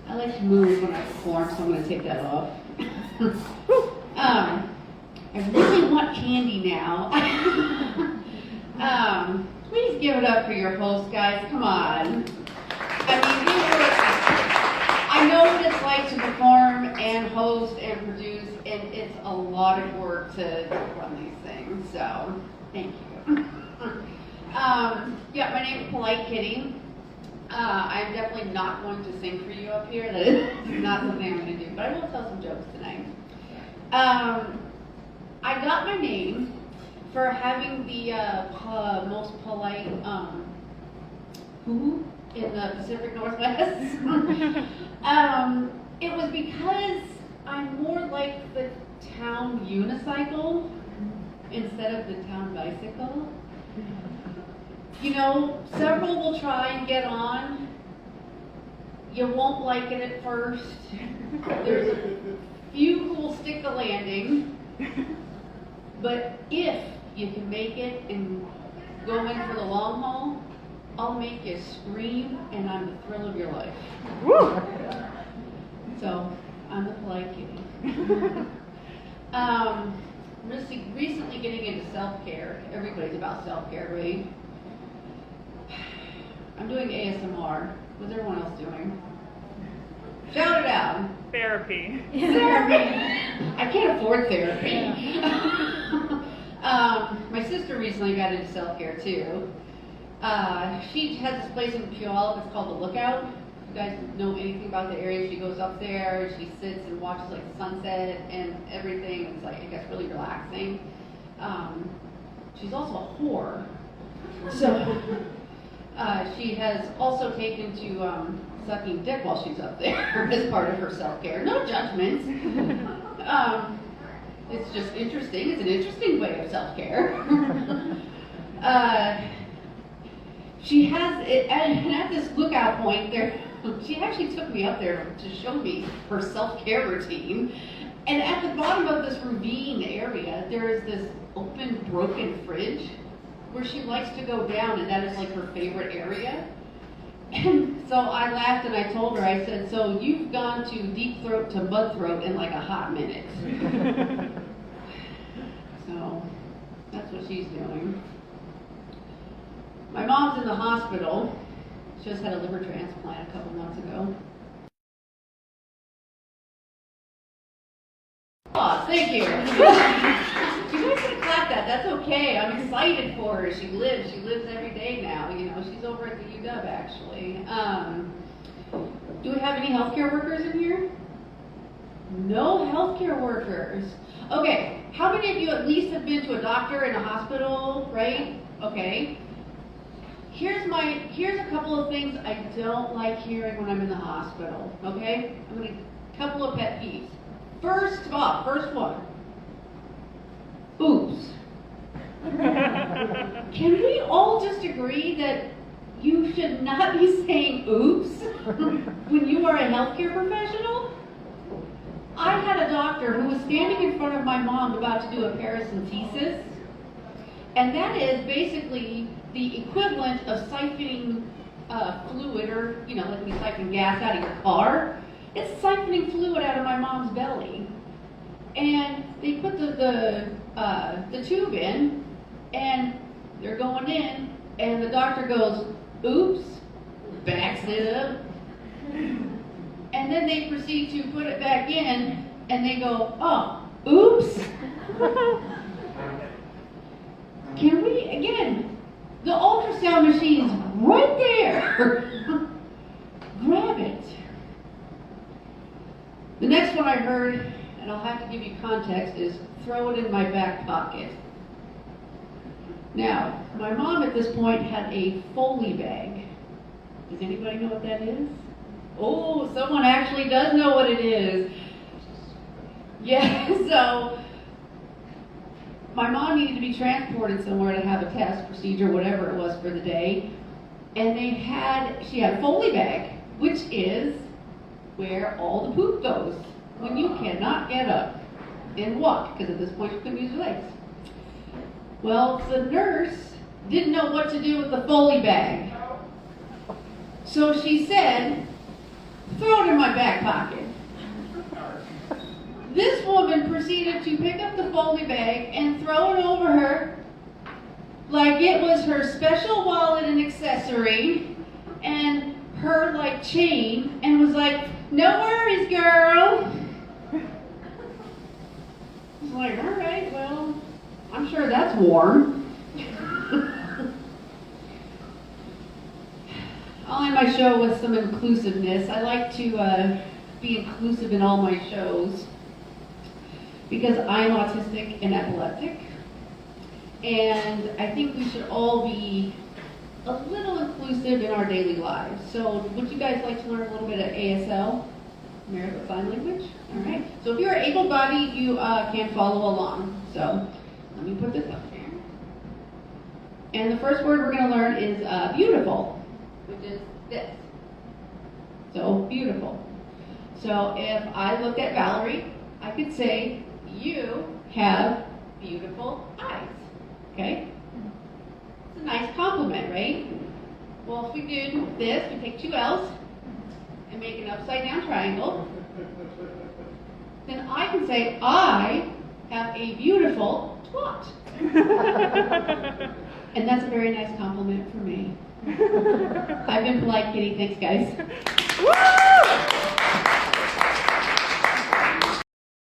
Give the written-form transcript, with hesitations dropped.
I like to move when I perform, so I'm going to take that off. I really want candy now. Please give it up for your host, guys. Come on. I know what it's like to perform and host and produce, and it's a lot of work to run these things. So, thank you. Yeah, my name is Polite Kitty. I'm definitely not going to sing for you up here. That is not something I'm going to do, but I will tell some jokes tonight. I got my name for having the most polite hoo in the Pacific Northwest. It was because I'm more like the town unicycle instead of the town bicycle. You know, several will try and get on. You won't like it at first. There's a few who will stick the landing. But if you can make it and go in for the long haul, I'll make you scream, and I'm the thrill of your life. Woo! So, I'm the polite kitty. Recently getting into self-care. Everybody's about self-care, right? I'm doing ASMR. What's everyone else doing? Shout it out. Therapy. Therapy. I can't afford therapy. My sister recently got into self-care too. She has this place in Puyallup. It's called The Lookout. If you guys know anything about the area, she goes up there. She sits and watches like the sunset and everything. It's like, it gets really relaxing. She's also a whore. So she has also taken to sucking dick while she's up there as part of her self-care. No judgments. It's just interesting. It's an interesting way of self-care. She has it, and at this lookout point there, she actually took me up there to show me her self-care routine. And at the bottom of this ravine area, there is this open, broken fridge where she likes to go down, and that is like her favorite area. And so I laughed and I told her, I said, so you've gone to deep throat to mud throat in like a hot minute. So that's what she's doing. My mom's in the hospital. She just had a liver transplant a couple months ago. Oh, thank you. You guys can clap that. That's okay. I'm excited for her. She lives every day now. You know, she's over at the UW actually. Do we have any healthcare workers in here? No healthcare workers. Okay. How many of you at least have been to a doctor in a hospital, right? Okay. Here's a couple of things I don't like hearing when I'm in the hospital. Okay? Couple of pet peeves. First one. Oops. Can we all just agree that you should not be saying oops when you are a healthcare professional? I had a doctor who was standing in front of my mom about to do a paracentesis, and that is basically the equivalent of siphoning fluid, or, you know, like when you siphon gas out of your car. It's siphoning fluid out of my mom's belly. And they put the tube in, and they're going in, and the doctor goes, oops, backs it up. And then they proceed to put it back in, and they go, oh, oops. Can we, again, the ultrasound machine's right there. Grab it. The next one I heard, and I'll have to give you context, is throw it in my back pocket. Now, my mom at this point had a Foley bag. Does anybody know what that is? Oh, someone actually does know what it is. Yeah, so my mom needed to be transported somewhere to have a test, procedure, whatever it was for the day. And she had a Foley bag, which is where all the poop goes when you cannot get up and walk, because at this point you couldn't use your legs. Well, the nurse didn't know what to do with the Foley bag. So she said, throw it in my back pocket. This woman proceeded to pick up the Foley bag and throw it over her like it was her special wallet and accessory and her like chain, and was like, no worries, girl. I was like, all right, well, I'm sure that's warm. I'll end my show with some inclusiveness. I like to be inclusive in all my shows because I'm autistic and epileptic. And I think we should all be a little inclusive in our daily lives. So would you guys like to learn a little bit of ASL, American Sign Language? All right. So if you're able-bodied, you can follow along. So let me put this up here. And the first word we're going to learn is beautiful, which is this. So beautiful. So if I looked at Valerie, I could say, you have beautiful eyes. Okay? It's a nice compliment, right? Well, if we do this, we take two L's and make an upside down triangle, then I can say, I have a beautiful twat. And that's a very nice compliment for me. I've been polite, Kitty. Thanks, guys.